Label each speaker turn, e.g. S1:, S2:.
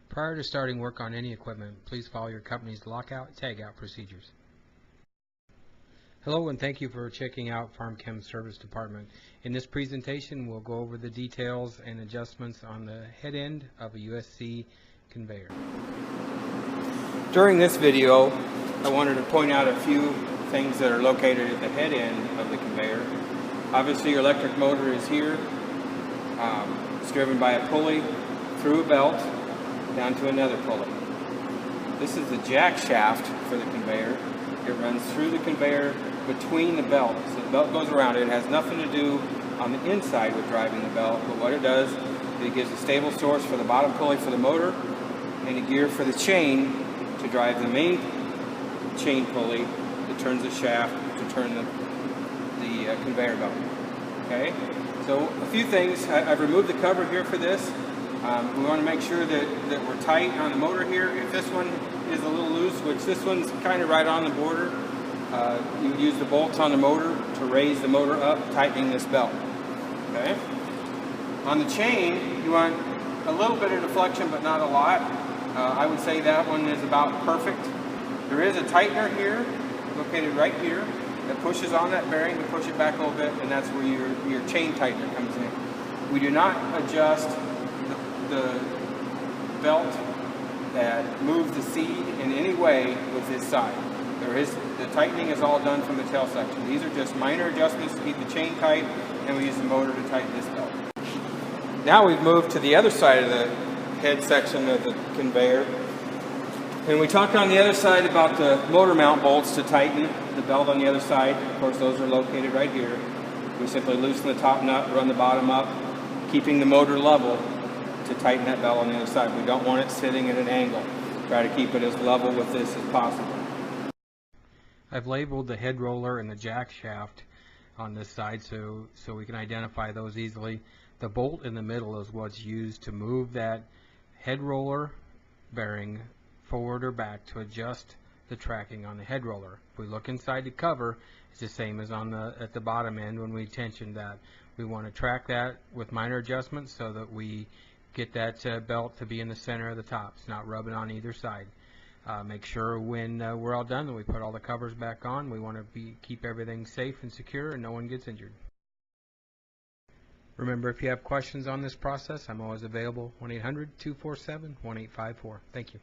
S1: Prior to starting work on any equipment, please follow your company's lockout tagout procedures. Hello and thank you for checking out Farm Chem Service Department. In this presentation we'll go over the details and adjustments on the head end of a USC conveyor.
S2: During this video I wanted to point out a few things that are located at the head end of the conveyor. Obviously your electric motor is here. It's driven by a pulley through a belt down to another pulley. This is the jack shaft for the conveyor. It runs through the conveyor between the belt. So the belt goes around it. It has nothing to do on the inside with driving the belt, but what it does is it gives a stable source for the bottom pulley for the motor and a gear for the chain to drive the main chain pulley that turns the shaft to turn the conveyor belt. Okay, so a few things. I've removed the cover here for this. We want to make sure that we're tight on the motor here. If this one is a little loose, which this one's kind of right on the border, you use the bolts on the motor to raise the motor up, tightening this belt. Okay. On the chain, you want a little bit of deflection, but not a lot. I would say that one is about perfect. There is a tightener here, located right here, that pushes on that bearing to push it back a little bit, and that's where your chain tightener comes in. We do not adjust the belt that moves the seed in any way with this side. The tightening is all done from the tail section. These are just minor adjustments to keep the chain tight, and we use the motor to tighten this belt. Now we've moved to the other side of the head section of the conveyor, and we talked on the other side about the motor mount bolts to tighten the belt on the other side. Of course, those are located right here. We simply loosen the top nut, run the bottom up, keeping the motor level to tighten that belt on the other side. We don't want it sitting at an angle. Try to keep it as level with this as possible.
S1: I've labeled the head roller and the jack shaft on this side so we can identify those easily. The bolt in the middle is what's used to move that head roller bearing forward or back to adjust the tracking on the head roller. If we look inside the cover, it's the same as at the bottom end when we tensioned that. We want to track that with minor adjustments so that we get that belt to be in the center of the top. It's not rubbing on either side. Make sure when we're all done that we put all the covers back on. We want to keep everything safe and secure and no one gets injured. Remember, if you have questions on this process, I'm always available. 1-800-247-1854. Thank you.